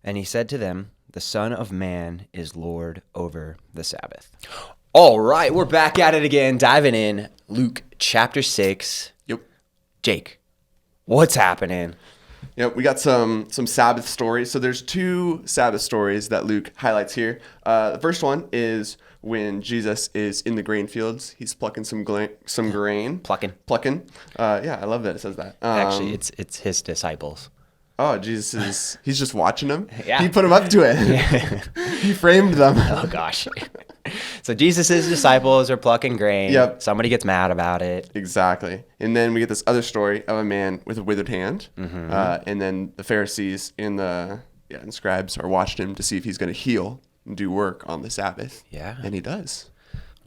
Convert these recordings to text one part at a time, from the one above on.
And he said to them, "The Son of Man is Lord over the Sabbath." All right, we're back at it again, diving in. Luke chapter 6. Yep. Jake, what's happening? Yep. We got some Sabbath stories. So there's two Sabbath stories that Luke highlights here. The first one is when Jesus is in the grain fields. He's plucking some grain. Plucking. Yeah, I love that it says that. Actually, it's his disciples. Oh, Jesus he's just watching them? Yeah. He put them up to it. He framed them. Oh, gosh. So Jesus' disciples are plucking grain. Yep. Somebody gets mad about it. Exactly. And then we get this other story of a man with a withered hand. And then the Pharisees and the scribes are watching him to see if he's going to heal and do work on the Sabbath. Yeah. And he does.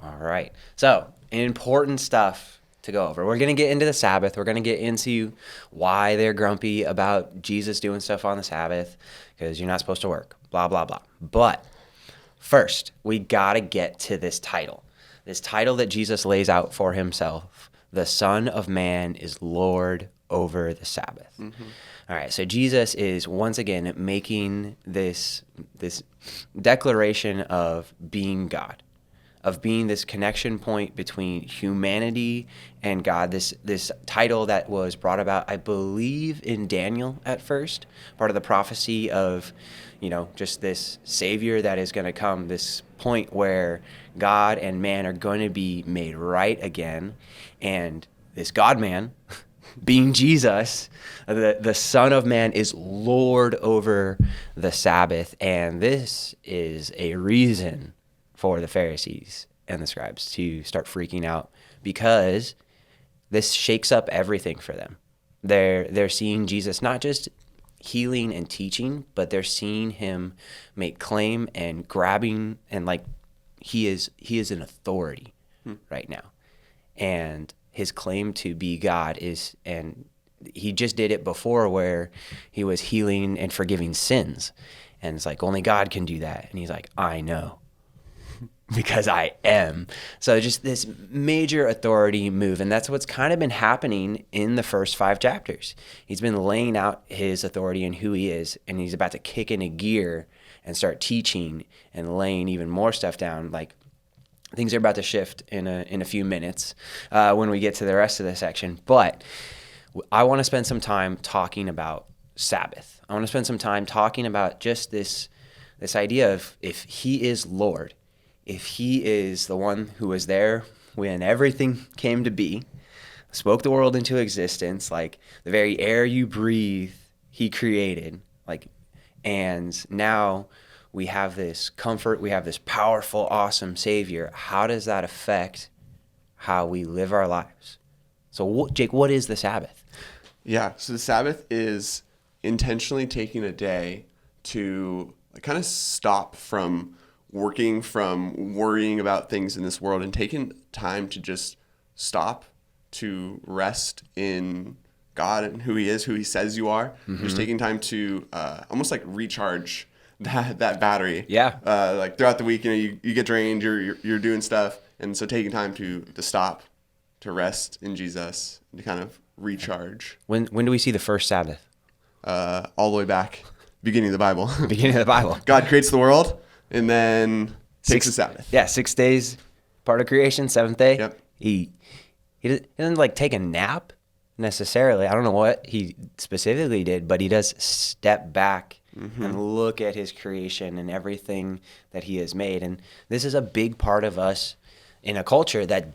All right. So, important stuff to go over. We're going to get into the Sabbath. We're going to get into why they're grumpy about Jesus doing stuff on the Sabbath, because you're not supposed to work, blah, blah, blah. But first, we got to get to this title that Jesus lays out for himself. The Son of Man is Lord over the Sabbath. All right, so Jesus is once again making this declaration of being God, of being this connection point between humanity and God. This title that was brought about, I believe, in Daniel at first, part of the prophecy of, just this Savior that is going to come, this point where God and man are going to be made right again, and this God-man, being Jesus, the Son of Man, is Lord over the Sabbath. And this is a reason for the Pharisees and the scribes to start freaking out, because this shakes up everything for them. They're seeing Jesus not just healing and teaching, but they're seeing him make claim and grabbing, and like he is an authority right now. And his claim to be God is, and he just did it before where he was healing and forgiving sins. And it's like, only God can do that. And he's like, I know, because I am. So just this major authority move. And that's what's kind of been happening in the first 5 chapters. He's been laying out his authority and who he is, and he's about to kick into gear and start teaching and laying even more stuff down. Like, things are about to shift in a few minutes when we get to the rest of the section. But I want to spend some time talking about Sabbath. I want to spend some time talking about just this idea of, if he is Lord, if he is the one who was there when everything came to be, spoke the world into existence, like the very air you breathe, he created, and now we have this comfort, we have this powerful, awesome Savior. How does that affect how we live our lives? So, Jake, what is the Sabbath? Yeah, so the Sabbath is intentionally taking a day to kind of stop from working, from worrying about things in this world, and taking time to just stop, to rest in God and who he is, who he says you are. Just taking time to almost like recharge that battery. Yeah. Like throughout the week, you get drained, you're doing stuff, and so taking time to stop, to rest in Jesus, and to kind of recharge. When do we see the first Sabbath? All the way back, beginning of the Bible. Beginning of the Bible. God creates the world and then takes the Sabbath. Yeah, 6 days, part of creation. 7th day, Yep. He doesn't take a nap necessarily. I don't know what he specifically did, but he does step back and look at his creation and everything that he has made. And this is a big part of us in a culture that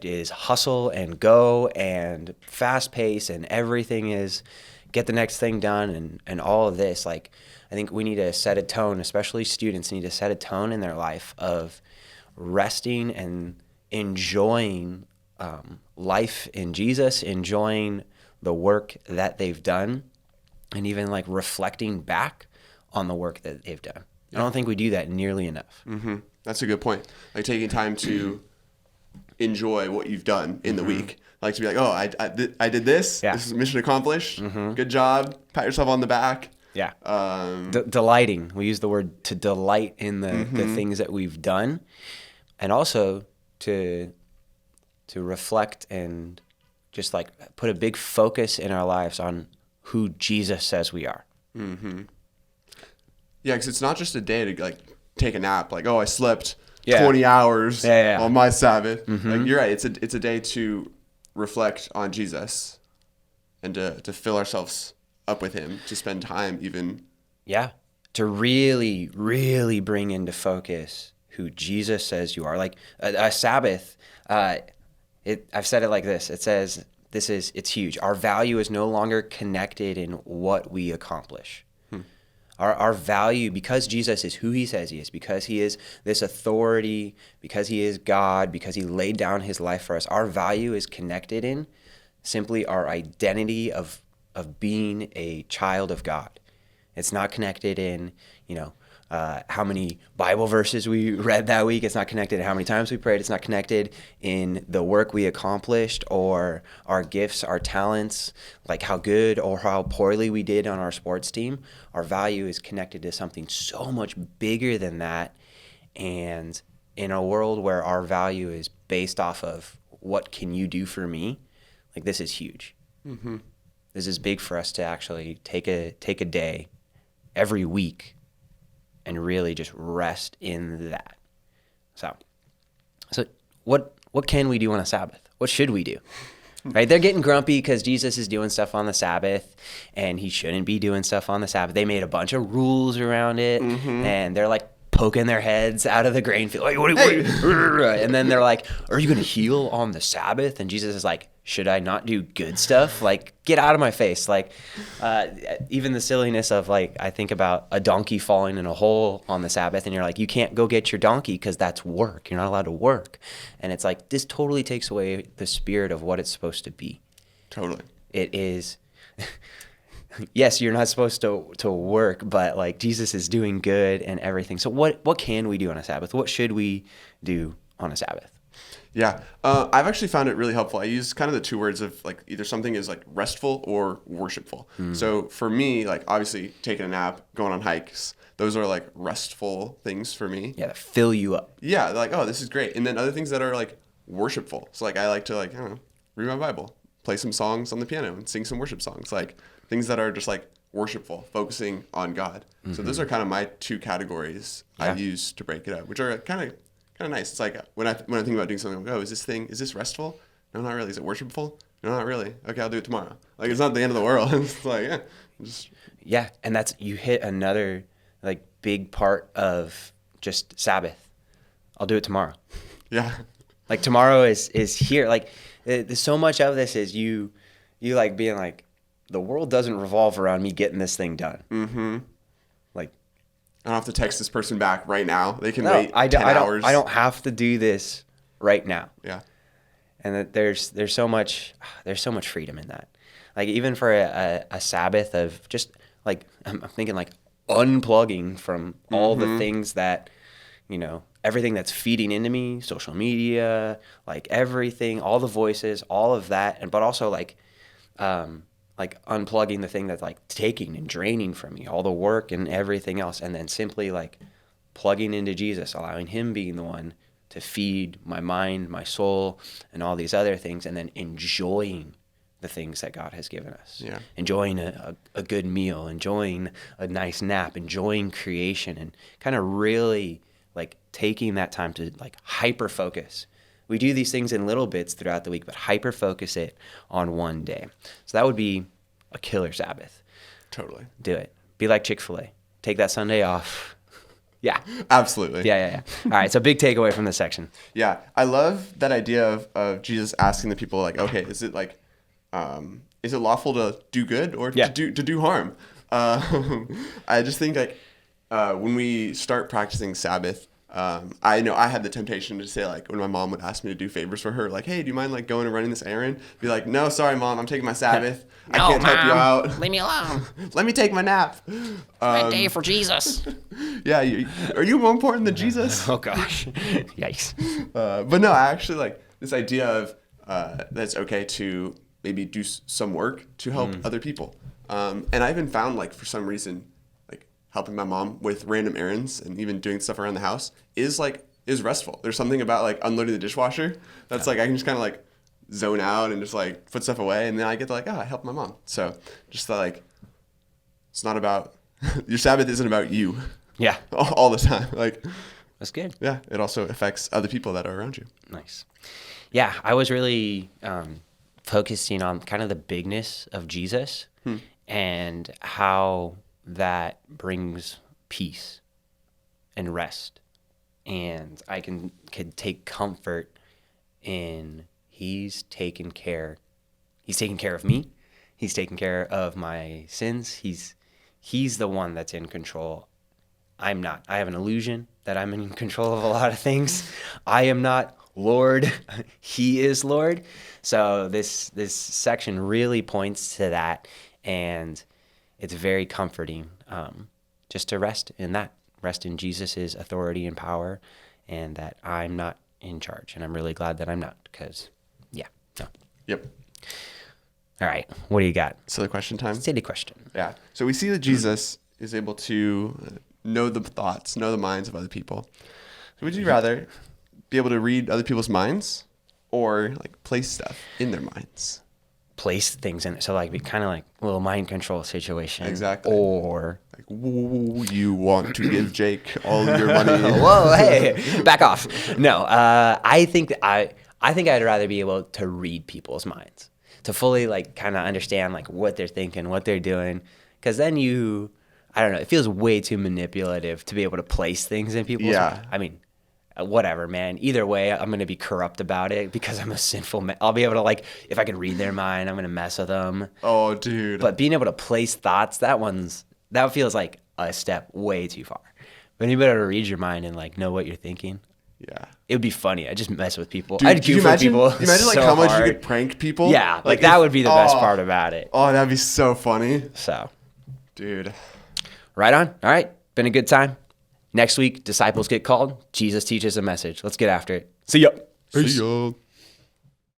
is hustle and go and fast pace, and everything is get the next thing done and all of this. Like, I think we need to set a tone, especially students need to set a tone in their life of resting and enjoying life in Jesus, enjoying the work that they've done, and even like reflecting back on the work that they've done. I don't think we do that nearly enough. That's a good point. Like taking time to enjoy what you've done in the week. Like to be like, oh, I did this. Yeah. This is mission accomplished. Good job. Pat yourself on the back. Yeah. Delighting. We use the word to delight in the things that we've done, and also to reflect and just like put a big focus in our lives on who Jesus says we are. Yeah, because it's not just a day to like take a nap. Like, oh, I slept Yeah. 20 hours Yeah. on my Sabbath. Mm-hmm. Like, you're right. It's a day to reflect on Jesus and to fill ourselves up with him, to spend time even. Yeah. To really, really bring into focus who Jesus says you are. Like a Sabbath, I've said it like this. It says, it's huge. Our value is no longer connected in what we accomplish. Our value, because Jesus is who he says he is, because he is this authority, because he is God, because he laid down his life for us, our value is connected in simply our identity of being a child of God. It's not connected in, how many Bible verses we read that week. It's not connected in how many times we prayed. It's not connected in the work we accomplished or our gifts, our talents, like how good or how poorly we did on our sports team. Our value is connected to something so much bigger than that. And in a world where our value is based off of what can you do for me, like this is huge. Mm-hmm. This is big for us to actually take a day every week and really just rest in that. So what can we do on a Sabbath? What should we do? Right? They're getting grumpy because Jesus is doing stuff on the Sabbath and he shouldn't be doing stuff on the Sabbath. They made a bunch of rules around it, and they're like poking their heads out of the grain field. Like, what and then they're like, are you going to heal on the Sabbath? And Jesus is like, should I not do good stuff? Like, get out of my face. Like, even the silliness of, like, I think about a donkey falling in a hole on the Sabbath, and you're like, you can't go get your donkey because that's work. You're not allowed to work. And it's like, this totally takes away the spirit of what it's supposed to be. Totally. It is, yes, you're not supposed to work, but, like, Jesus is doing good and everything. So what can we do on a Sabbath? What should we do on a Sabbath? Yeah. I've actually found it really helpful. I use kind of the two words of like either something is like restful or worshipful. So for me, like obviously taking a nap, going on hikes, those are like restful things for me. Yeah, fill you up. Yeah. Like, oh, this is great. And then other things that are like worshipful. So like I like to like, I don't know, read my Bible, play some songs on the piano and sing some worship songs. Like things that are just like worshipful, focusing on God. So those are kind of my two categories I use to break it up, which are kind of nice. It's like when I think about doing something, like, oh, is this restful? No, not really. Is it worshipful? No, not really. Okay, I'll do it tomorrow. Like, it's not the end of the world. It's like, Yeah, and that's, you hit another, like, big part of just Sabbath. I'll do it tomorrow. Yeah. Like, tomorrow is here. Like, there's so much of this is you like, being like, the world doesn't revolve around me getting this thing done. Mm-hmm. Like, I don't have to text this person back right now. They can wait 10 hours. I don't have to do this right now. Yeah. And that there's so much freedom in that. Like, even for a Sabbath of just, like, I'm thinking, like, unplugging from all the things that, everything that's feeding into me, social media, like everything, all the voices, all of that. But also like unplugging the thing that's like taking and draining from me, all the work and everything else. And then simply like plugging into Jesus, allowing him being the one to feed my mind, my soul, and all these other things. And then enjoying the things that God has given us. Yeah. Enjoying a good meal, enjoying a nice nap, enjoying creation, and kind of really like taking that time to like hyper focus. We do these things in little bits throughout the week, but hyper focus it on one day. So that would be a killer Sabbath. Totally. Do it. Be like Chick-fil-A. Take that Sunday off. Yeah. Absolutely. Yeah. All right. So big takeaway from this section. Yeah. I love that idea of Jesus asking the people like, okay, is it lawful to do good or to do harm? I just think like when we start practicing Sabbath, I know I had the temptation to say like when my mom would ask me to do favors for her, like, hey, do you mind like going and running this errand? Be like, no, sorry, Mom, I'm taking my Sabbath. I can't help you out. Leave me alone. Let me take my nap. My day for Jesus. Yeah, are you more important than Jesus? Oh gosh. Yikes. But no, I actually like this idea of that it's okay to maybe do some work to help other people. And I even found like for some reason, like helping my mom with random errands and even doing stuff around the house is restful. There's something about like unloading the dishwasher that's like I can just kind of like zone out and just like put stuff away, and then I get to like, I helped my mom. So just that, like, it's not about your Sabbath isn't about you Yeah, all the time. Like, that's good. yeah, it also affects other people that are around you. Nice. Yeah, I was really focusing on kind of the bigness of Jesus and how that brings peace and rest. And I could take comfort in he's taken care of me. He's taken care of my sins. He's the one that's in control. I'm not. I have an illusion that I'm in control of a lot of things. I am not Lord. He is Lord. So this section really points to that, and it's very comforting just to rest in that. Rest in Jesus' authority and power, and that I'm not in charge. And I'm really glad that I'm not, because, yeah. No. Yep. All right. What do you got? Silly question time. Silly question. Yeah. So we see that Jesus is able to know the thoughts, know the minds of other people. So would you rather be able to read other people's minds or like place stuff in their minds? Place things in it. So like be kind of like a little mind control situation. Exactly. Or Like, whoa, you want to give Jake all your money? whoa, hey, back off. No, I think I'd rather be able to read people's minds, to fully like kind of understand like what they're thinking, what they're doing, because then I don't know, it feels way too manipulative to be able to place things in people's minds. I mean, whatever, man. Either way, I'm going to be corrupt about it because I'm a sinful man. I'll be able to, like, if I can read their mind, I'm going to mess with them. Oh, dude. But being able to place thoughts, that feels like a step way too far. But being able to read your mind and, like, know what you're thinking, yeah, it would be funny. I just mess with people. Dude, I'd goof with people. You imagine like so how much hard. you could prank people? Yeah, like that would be the best part about it. Oh, that'd be so funny. So, dude. Right on. All right. Been a good time. Next week, disciples get called. Jesus teaches a message. Let's get after it. See ya. See ya.